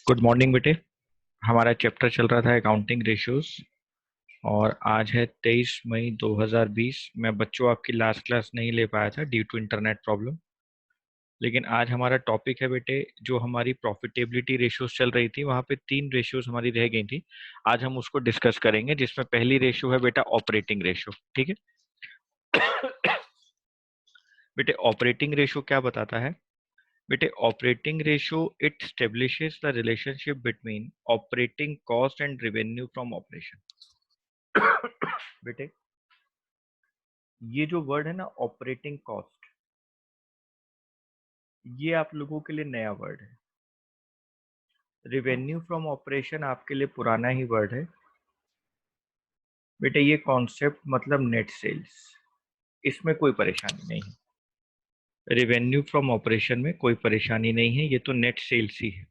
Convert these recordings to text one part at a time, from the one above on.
Good morning बेटे। हमारा chapter चल रहा था अकाउंटिंग रेशियोज और आज है 23 मई 2020। मैं बच्चों आपकी लास्ट क्लास नहीं ले पाया था ड्यू टू इंटरनेट प्रॉब्लम। लेकिन आज हमारा टॉपिक है बेटे, जो हमारी प्रॉफिटेबिलिटी रेशियोज चल रही थी वहाँ पे तीन रेशियोज हमारी रह गई थी। आज हम उसको डिस्कस करेंगे, जिसमें पहली रेशियो है बेटा ऑपरेटिंग रेशियो। ठीक है बेटे, ऑपरेटिंग रेशियो क्या बताता है? बेटे, operating ratio it establishes the relationship between operating cost and revenue from operation. बेटे, ये जो वर्ड है ना ऑपरेटिंग कॉस्ट, ये आप लोगों के लिए नया वर्ड है। रेवेन्यू फ्रॉम ऑपरेशन आपके लिए पुराना ही वर्ड है। बेटे, ये कॉन्सेप्ट मतलब नेट सेल्स, इसमें कोई परेशानी नहीं है। रेवेन्यू फ्रॉम ऑपरेशन में कोई परेशानी नहीं है, ये तो नेट सेल्स ही है।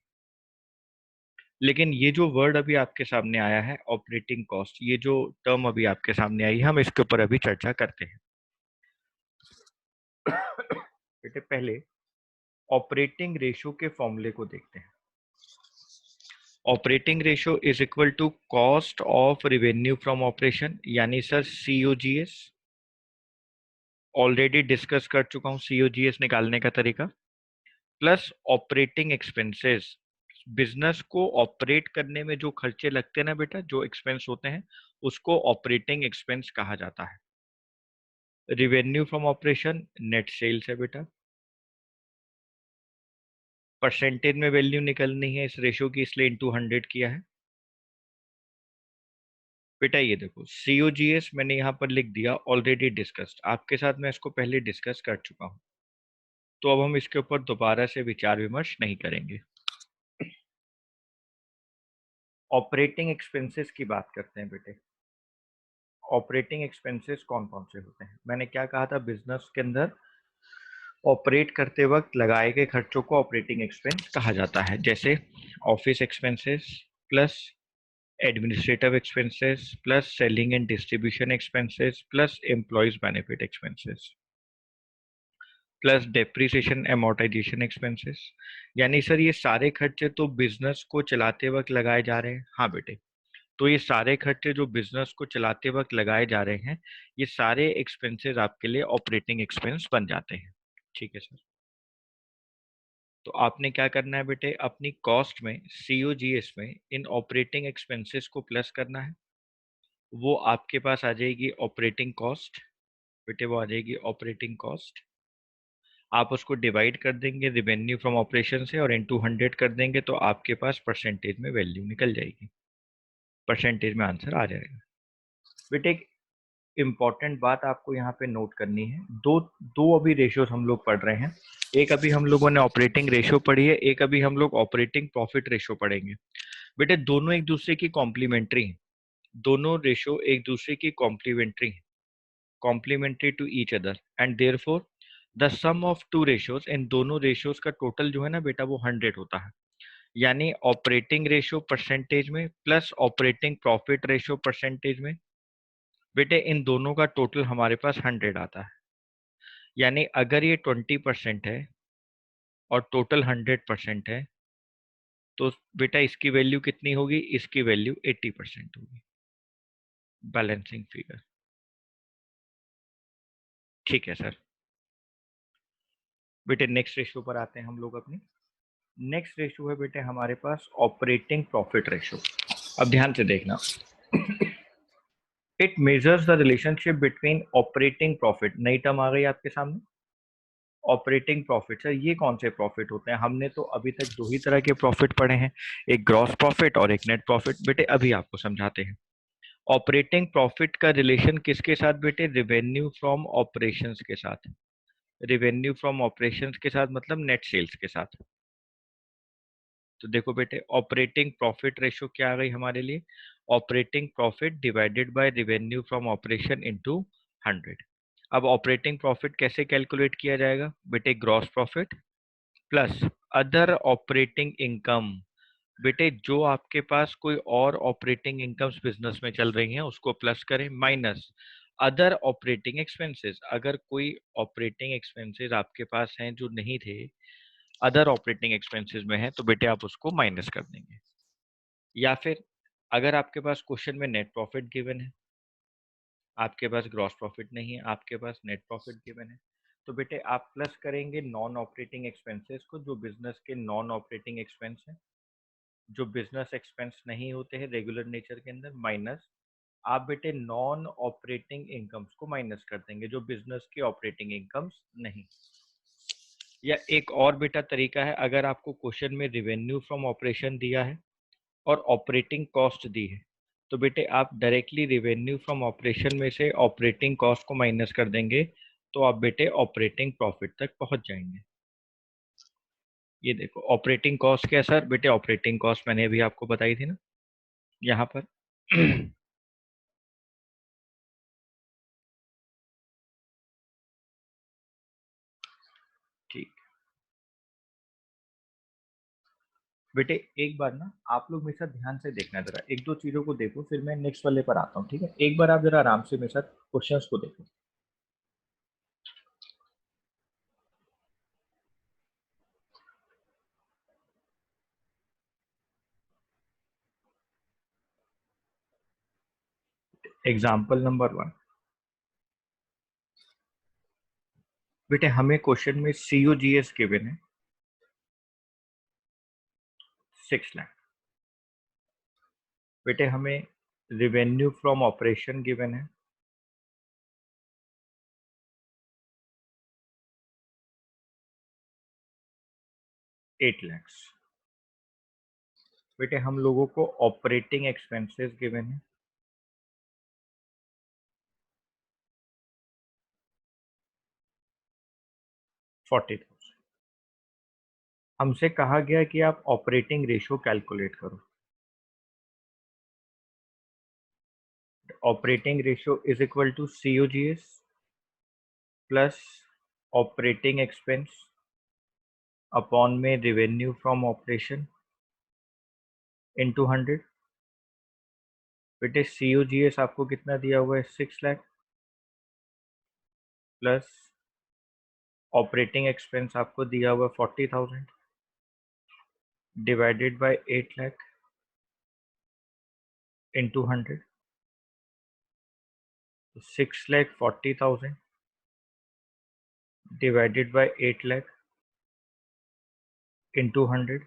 लेकिन ये जो वर्ड अभी आपके सामने आया है ऑपरेटिंग कॉस्ट, ये जो टर्म अभी आपके सामने आई है, हम इसके ऊपर अभी चर्चा करते हैं। बेटे, पहले ऑपरेटिंग रेशियो के फॉर्मूले को देखते हैं। Operating ratio is equal to cost of revenue from operation, यानी सर COGS। ऑलरेडी डिस्कस कर चुका हूं COGS निकालने का तरीका, प्लस ऑपरेटिंग एक्सपेंसेस। बिजनेस को ऑपरेट करने में जो खर्चे लगते हैं ना बेटा, जो एक्सपेंस होते हैं, उसको ऑपरेटिंग एक्सपेंस कहा जाता है। Revenue from operation net sales है बेटा। परसेंटेज में वैल्यू निकलनी है इस रेशियो की, इसलिए इंटू 100 किया है। बेटा ये देखो, COGS मैंने यहाँ पर लिख दिया ऑलरेडी डिस्कस्ड, आपके साथ मैं इसको पहले डिस्कस कर चुका हूँ, तो अब हम इसके ऊपर दोबारा से विचार विमर्श नहीं करेंगे। ऑपरेटिंग एक्सपेंसेस की बात करते हैं बेटे। ऑपरेटिंग एक्सपेंसेस कौन कौन से होते हैं? मैंने क्या कहा था, बिजनेस के अंदर ऑपरेट करते वक्त लगाए गए खर्चों को ऑपरेटिंग एक्सपेंस कहा जाता है। जैसे office expenses plus administrative expenses plus selling and distribution expenses plus employees benefit expenses plus depreciation amortisation expenses. यानी सर ये सारे खर्चे तो बिजनेस को चलाते वक्त लगाए जा रहे हैं। हाँ बेटे, तो ये सारे खर्चे जो बिजनेस को चलाते वक्त लगाए जा रहे हैं, ये सारे एक्सपेंसेस आपके लिए ऑपरेटिंग एक्सपेंस बन जाते हैं। ठीक है सर। तो आपने क्या करना है बेटे, अपनी कॉस्ट में COGS में इन ऑपरेटिंग एक्सपेंसेस को प्लस करना है। वो आपके पास आ जाएगी ऑपरेटिंग कॉस्ट। बेटे वो आ जाएगी ऑपरेटिंग कॉस्ट। आप उसको डिवाइड कर देंगे रिवेन्यू फ्रॉम ऑपरेशन से और इनटू 100 कर देंगे, तो आपके पास परसेंटेज में वैल्यू निकल जाएगी, परसेंटेज में आंसर आ जाएगा। बेटे, एक इम्पॉर्टेंट बात आपको यहाँ पे नोट करनी है। दो दो अभी रेशियोज हम लोग पढ़ रहे हैं। एक अभी हम लोगों ने ऑपरेटिंग रेशियो पढ़ी है, एक अभी हम लोग ऑपरेटिंग प्रॉफिट रेशियो पढ़ेंगे। बेटे, दोनों एक दूसरे की कॉम्प्लीमेंट्री हैं। दोनों रेशियो एक दूसरे की कॉम्प्लीमेंट्री हैं, complementary to each other, and therefore the sum of two ratios, इन दोनों रेशियोज का टोटल जो है ना बेटा, वो 100 होता है। यानी ऑपरेटिंग रेशियो परसेंटेज में plus operating profit ratio percentage में, बेटे इन दोनों का टोटल हमारे पास 100 आता है। यानी अगर ये 20% है और टोटल 100% है, तो बेटा इसकी वैल्यू कितनी होगी? इसकी वैल्यू 80% होगी, बैलेंसिंग फिगर। ठीक है सर। बेटे नेक्स्ट रेशियो पर आते हैं हम लोग अपनी। नेक्स्ट रेशियो है बेटे हमारे पास ऑपरेटिंग प्रॉफिट रेशियो। अब ध्यान से देखना, it measures the relationship between operating profit. नई टर्म आ गई आपके सामने, ऑपरेटिंग प्रॉफिट। सर ये कौन से प्रॉफिट होते हैं? हमने तो अभी तक दो ही तरह के प्रॉफिट पढ़े हैं, एक ग्रॉस प्रॉफिट और एक नेट प्रॉफिट। बेटे अभी आपको समझाते हैं। ऑपरेटिंग प्रॉफिट का रिलेशन किसके साथ बेटे? रेवेन्यू फ्रॉम ऑपरेशंस के साथ। रेवेन्यू फ्रॉम ऑपरेशंस के साथ मतलब नेट सेल्स के साथ। तो देखो बेटे, ऑपरेटिंग प्रॉफिट रेशियो क्या आ गई हमारे लिए? Operating profit divided by revenue from operation into 100। अब ऑपरेटिंग प्रॉफिट कैसे कैलकुलेट किया जाएगा बेटे? Gross profit plus other operating income. बेटे जो आपके पास कोई और ऑपरेटिंग इनकम्स बिजनेस में चल रही हैं उसको प्लस करें, माइनस अदर ऑपरेटिंग एक्सपेंसेस। अगर कोई ऑपरेटिंग एक्सपेंसेस आपके पास हैं जो नहीं थे, अदर ऑपरेटिंग एक्सपेंसेस में है तो बेटे आप उसको माइनस कर देंगे। या फिर अगर आपके पास क्वेश्चन में नेट प्रॉफिट गिवन है, आपके पास ग्रॉस प्रॉफिट नहीं है, आपके पास नेट प्रॉफिट गिवन है, तो बेटे आप प्लस करेंगे नॉन ऑपरेटिंग एक्सपेंसेस को, जो बिजनेस के नॉन ऑपरेटिंग एक्सपेंस है, जो बिजनेस एक्सपेंस नहीं होते हैं रेगुलर नेचर के अंदर, माइनस आप बेटे नॉन ऑपरेटिंग इनकम्स को माइनस कर देंगे, जो बिजनेस की ऑपरेटिंग इनकम्स नहीं। या एक और बेटा तरीका है, अगर आपको क्वेश्चन में रिवेन्यू फ्रॉम ऑपरेशन दिया है और ऑपरेटिंग कॉस्ट दी है, तो बेटे आप डायरेक्टली रिवेन्यू फ्रॉम ऑपरेशन में से ऑपरेटिंग कॉस्ट को माइनस कर देंगे, तो आप बेटे ऑपरेटिंग प्रॉफिट तक पहुंच जाएंगे। ये देखो ऑपरेटिंग कॉस्ट क्या सर, बेटे ऑपरेटिंग कॉस्ट मैंने अभी आपको बताई थी ना यहाँ पर। ठीक बेटे, एक बार ना आप लोग मेरे साथ ध्यान से देखना, जरा एक दो चीजों को देखो, फिर मैं नेक्स्ट वाले पर आता हूँ, ठीक है? एक बार आप जरा आराम से मेरे साथ क्वेश्चंस को देखो। एग्जाम्पल नंबर 1, बेटे हमें क्वेश्चन में COGS गिवन है 6 लाख। बेटे हमें रिवेन्यू फ्रॉम ऑपरेशन गिवन है 8 लाख। बेटे हम लोगों को ऑपरेटिंग एक्सपेंसेस गिवन है 40,000। हमसे कहा गया कि आप ऑपरेटिंग रेशो कैलकुलेट करो। Operating ratio is equal to COGS plus operating expense upon में रिवेन्यू फ्रॉम ऑपरेशन इनटू 100। बेटे COGS आपको कितना दिया हुआ है 6 लाख, प्लस ऑपरेटिंग एक्सपेंस आपको दिया हुआ है 40,000 divided by 8 lakh into 100। 6,40,000 divided by 8 lakh into 100।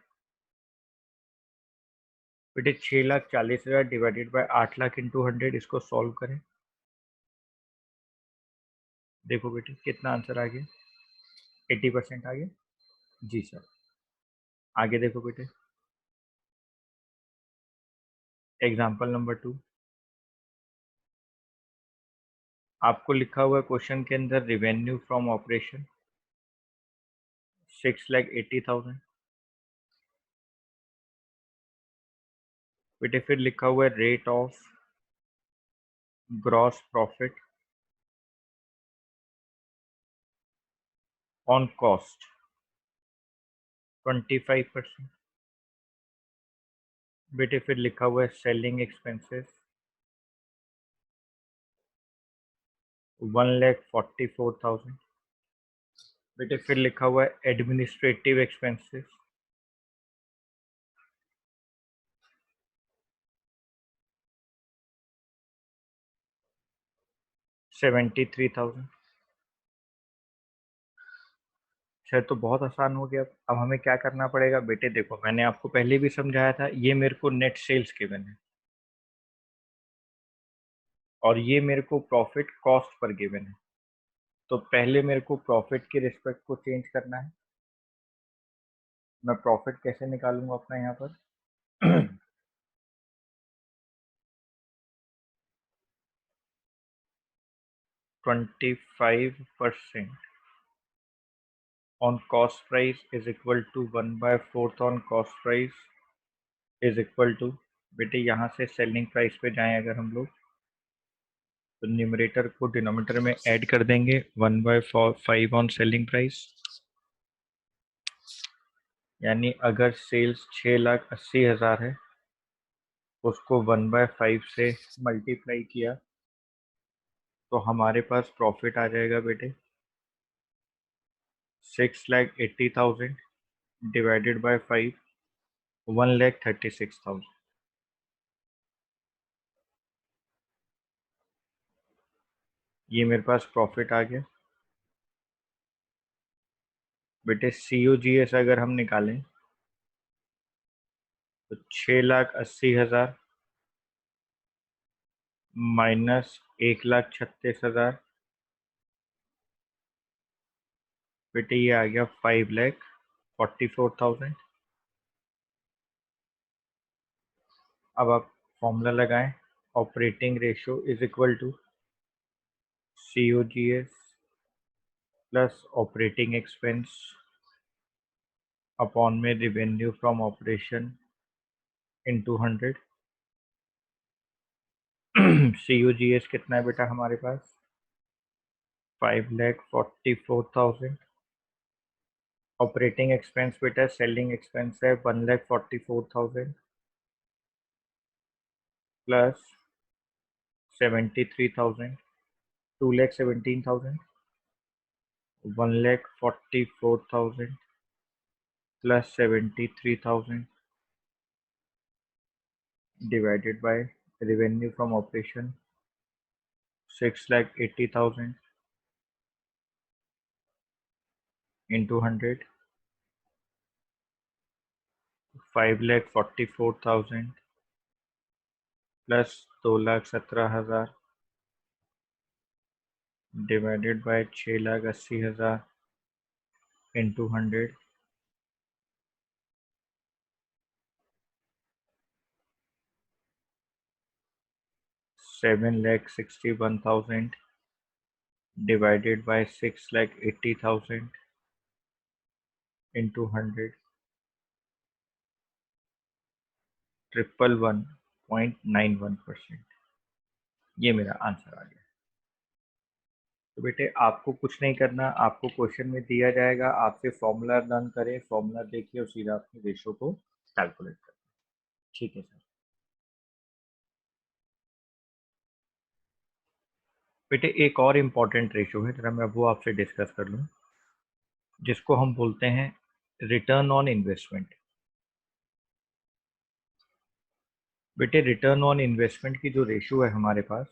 बेटे 6,40,000 डिवाइडेड बाय 8 लाख इंटू 100, इसको सॉल्व करें। देखो बेटे कितना आंसर आ गया, 80% आ गया। जी सर। आगे देखो बेटे, एग्जाम्पल नंबर 2, आपको लिखा हुआ है क्वेश्चन के अंदर रिवेन्यू फ्रॉम ऑपरेशन 6,80,000। बेटे फिर लिखा हुआ है rate of gross profit on cost 25%। बेटे फिर लिखा हुआ है सेलिंग एक्सपेंसेस 1,44,000। बेटे फिर लिखा हुआ है एडमिनिस्ट्रेटिव एक्सपेंसेस 73,000। सर तो बहुत आसान हो गया। अब हमें क्या करना पड़ेगा बेटे, देखो मैंने आपको पहले भी समझाया था, ये मेरे को नेट सेल्स गिवन है और ये मेरे को प्रॉफिट कॉस्ट पर गिवन है। तो पहले मेरे को प्रॉफिट के रिस्पेक्ट को चेंज करना है। मैं प्रॉफिट कैसे निकालूंगा अपना यहाँ पर 25% on cost price is equal to 1/4 on cost price is equal to, बेटे यहाँ से सेलिंग प्राइस पे जाएं अगर हम लोग, तो न्यूमरेटर को डिनोमिनेटर में ऐड कर देंगे 1/5 ऑन सेलिंग प्राइस। यानी अगर सेल्स 6,80,000 है, उसको 1/5 से मल्टीप्लाई किया तो हमारे पास प्रॉफिट आ जाएगा बेटे 6,80,000 डिवाइडेड बाय 5, 1,36,000। ये मेरे पास प्रॉफिट आ गया बेटे। COGS अगर हम निकालें तो 6,80,000 माइनस 1,36,000 बेटे, ये आ गया 5,44,000। अब आप फॉर्मूला लगाएं। Operating ratio is equal to COGS plus operating expense upon में revenue from operation into 100। COGS कितना है बेटा हमारे पास? 5,44,000। ऑपरेटिंग एक्सपेंस बेटा सेलिंग एक्सपेंस है 1,44,000 plus 73,000, 2,17,000, 1,44,000 plus 73,000 divided by revenue from operation 6,80,000 into 100, 5,44,000 plus 2,17,000 divided by 6,80,000 into 100, 7,61,000 divided by 6,80,000 into 100, 111.91%। ये मेरा आंसर आ गया। तो बेटे आपको कुछ नहीं करना, आपको क्वेश्चन में दिया जाएगा, आपसे फॉर्मूला रन करें, फॉर्मूला देखिए और सीधा अपने रेशो को कैलकुलेट करें। ठीक है सर। बेटे एक और इम्पॉर्टेंट रेशो है, जरा मैं वो आपसे डिस्कस कर लूँ, जिसको हम बोलते हैं रिटर्न ऑन इन्वेस्टमेंट। बेटे रिटर्न ऑन इन्वेस्टमेंट की जो रेशो है हमारे पास,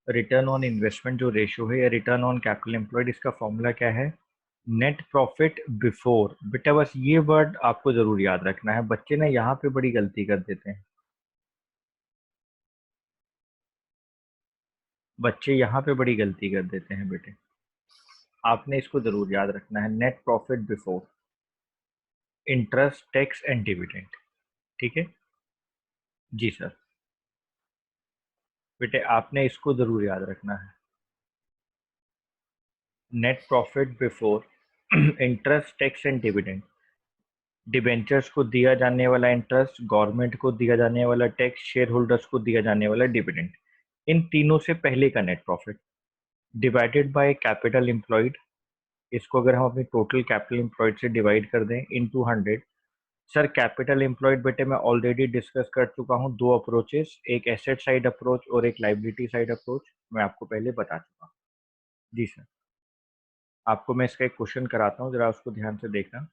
रिटर्न ऑन इन्वेस्टमेंट जो रेशो है या रिटर्न ऑन कैपिटल एम्प्लॉयड, इसका फॉर्मूला क्या है? Net profit before. बेटा बस ये वर्ड आपको जरूर याद रखना है, बच्चे ना यहाँ पे बड़ी गलती कर देते हैं, बच्चे यहाँ पे बड़ी गलती कर देते हैं बेटे। आपने इसको जरूर याद रखना है, net profit before interest tax and dividend. ठीक है जी सर। बेटे आपने इसको जरूर याद रखना है, net profit before interest tax and dividend. Debentures को दिया जाने वाला इंटरेस्ट, गवर्नमेंट को दिया जाने वाला टैक्स, शेयर होल्डर्स को दिया जाने वाला डिविडेंड, इन तीनों से पहले का net profit divided by capital employed. इसको अगर हम अपनी टोटल कैपिटल एम्प्लॉयड से डिवाइड कर दें इनटू 100। सर कैपिटल एम्प्लॉयड बेटे मैं ऑलरेडी डिस्कस कर चुका हूँ, दो अप्रोचेस, एक एसेट साइड अप्रोच और एक लाइबिलिटी साइड अप्रोच, मैं आपको पहले बता चुका हूँ। जी सर। आपको मैं इसका एक क्वेश्चन कराता हूँ, जरा उसको ध्यान से देखना।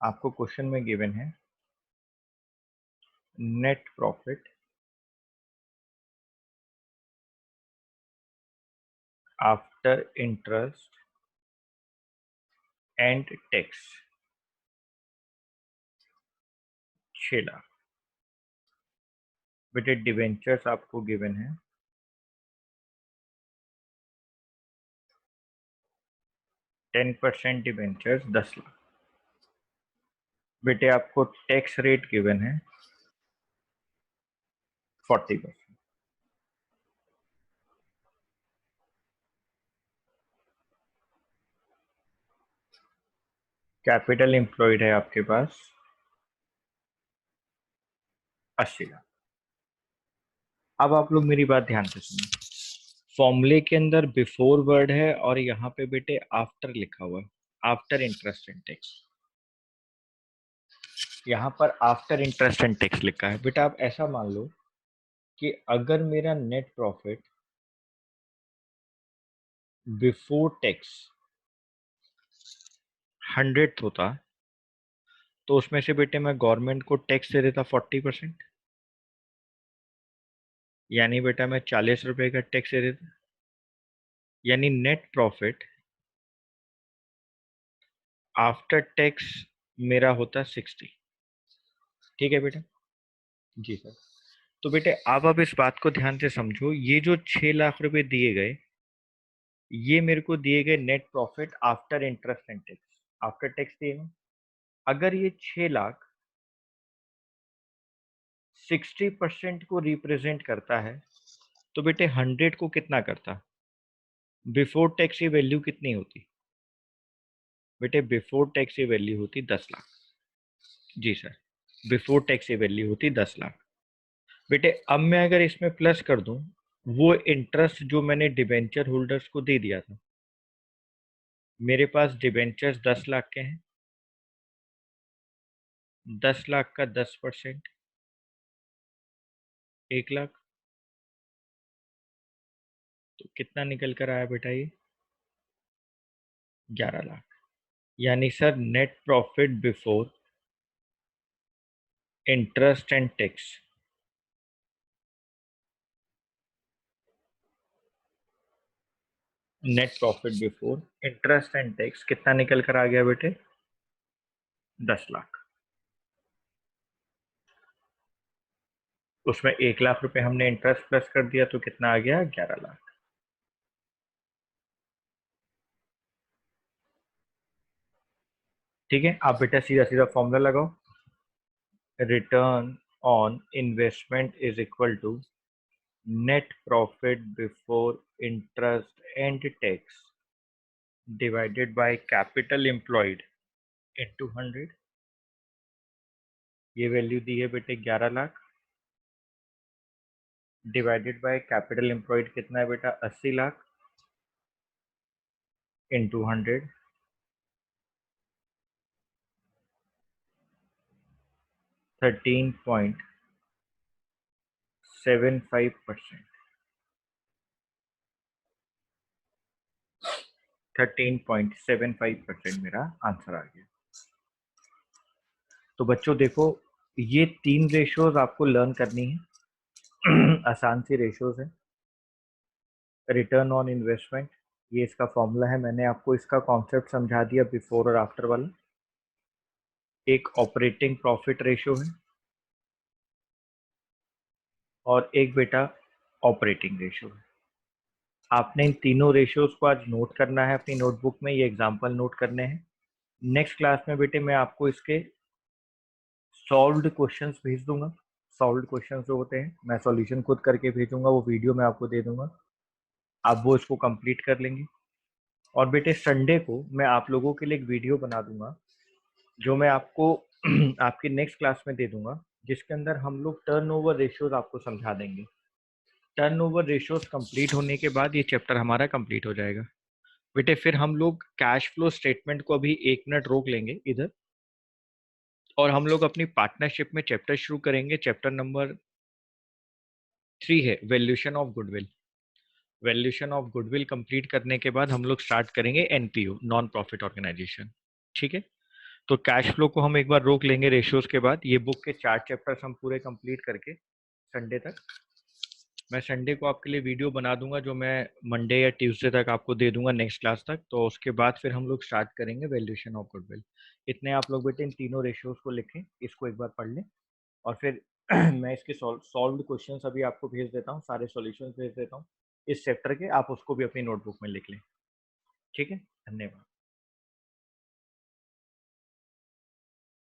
आपको क्वेश्चन में गिवन है net profit after interest and tax 6 lakh. बेटे डिवेंचर्स आपको गिवन है 10% डिवेंचर्स 10 लाख। बेटे आपको टैक्स रेट गिवन है 40%। कैपिटल एम्प्लॉयड है आपके पास 80 लाख। अब आप लोग मेरी बात ध्यान से सुनिए, फॉर्मूले के अंदर बिफोर वर्ड है और यहाँ पे बेटे आफ्टर लिखा हुआ है। After interest and tax. यहाँ पर आफ्टर इंटरेस्ट एंड टैक्स लिखा है। बेटा आप ऐसा मान लो कि अगर मेरा नेट प्रॉफिट बिफोर टैक्स 100 होता तो उसमें से बेटे मैं गवर्नमेंट को टैक्स दे देता 40%, यानी बेटा मैं 40 रुपए का टैक्स दे देता, यानी नेट प्रॉफिट आफ्टर टैक्स मेरा होता 60। ठीक है बेटा? जी सर। तो बेटे आप अब इस बात को ध्यान से समझो, ये जो 6 लाख रुपए दिए गए, ये मेरे को दिए गए net profit after interest and tax, after tax दिए गए। अगर ये 6 लाख 60% को रिप्रेजेंट करता है तो बेटे 100 को कितना करता? बिफोर टैक्स ये वैल्यू कितनी होती बेटे? बिफोर टैक्स ये वैल्यू होती 10 लाख। जी सर, बिफोर टैक्स ये वैल्यू होती 10 लाख। बेटे अब मैं अगर इसमें प्लस कर दूं वो इंटरेस्ट जो मैंने डिबेंचर होल्डर्स को दे दिया था, मेरे पास डिबेंचर्स 10 लाख के हैं, 10 लाख का 10% 1 लाख, तो कितना निकल कर आया बेटा? ये 11 लाख। यानी sir net profit before interest and tax, net profit before interest and tax कितना निकल कर आ गया बेटे? 10 लाख। उसमें 1 लाख रुपए हमने इंटरेस्ट प्लस कर दिया तो कितना आ गया? 11 लाख। ठीक है, आप बेटा सीधा सीधा फॉर्मूला लगाओ। Return on investment is equal to net profit before interest and tax divided by capital employed into 100। ये वैल्यू दी है बेटे 11 lakh, divided by capital employed कितना है बेटा? 80 लाख इनटू 100। 13.75%, 13.75% मेरा आंसर आ गया। तो बच्चों देखो, ये 3 रेशियोज आपको लर्न करनी है। आसान सी रेशियोज है। रिटर्न ऑन इन्वेस्टमेंट, ये इसका फॉर्मूला है, मैंने आपको इसका कॉन्सेप्ट समझा दिया बिफोर और आफ्टर वाला। एक ऑपरेटिंग प्रॉफिट रेशियो है और एक बेटा ऑपरेटिंग रेशियो है। आपने इन तीनों रेशियोज को आज नोट करना है अपनी नोटबुक में, ये एग्जाम्पल नोट करने हैं। नेक्स्ट क्लास में बेटे मैं आपको इसके सॉल्व्ड क्वेश्चंस भेज दूंगा। सॉल्व्ड क्वेश्चंस जो होते हैं मैं सॉल्यूशन खुद करके भेजूंगा, वो वीडियो मैं आपको दे दूंगा, आप वो इसको कंप्लीट कर लेंगे। और बेटे संडे को मैं आप लोगों के लिए एक वीडियो बना दूंगा जो मैं आपको आपकी नेक्स्ट क्लास में दे दूंगा, जिसके अंदर हम लोग टर्नओवर रेशियोज आपको समझा देंगे। टर्नओवर रेशियोज कंप्लीट होने के बाद ये चैप्टर हमारा कंप्लीट हो जाएगा। बेटे फिर हम लोग कैश फ्लो स्टेटमेंट को अभी 1 मिनट रोक लेंगे इधर, और हम लोग अपनी पार्टनरशिप में चैप्टर शुरू करेंगे। चैप्टर नंबर 3 है valuation of goodwill. Valuation of goodwill complete करने के बाद हम लोग स्टार्ट करेंगे एनपीओ, नॉन प्रॉफिट ऑर्गेनाइजेशन। ठीक है, तो कैश फ्लो को हम एक बार रोक लेंगे रेशियोज के बाद। ये बुक के 4 चैप्टर्स हम पूरे कंप्लीट करके संडे तक, मैं संडे को आपके लिए वीडियो बना दूंगा जो मैं मंडे या ट्यूसडे तक आपको दे दूंगा नेक्स्ट क्लास तक। तो उसके बाद फिर हम लोग स्टार्ट करेंगे वैल्यूएशन ऑफ गुडविल। इतने आप लोग बेटे इन तीनों रेशियोज को लिखें, इसको एक बार पढ़ लें, और फिर मैं इसके सॉल्व्ड क्वेश्चंस अभी आपको भेज देता हूँ, सारे सॉल्यूशंस भेज देता हूँ इस चैप्टर के, आप उसको भी अपनी नोटबुक में लिख लें। ठीक है, धन्यवाद।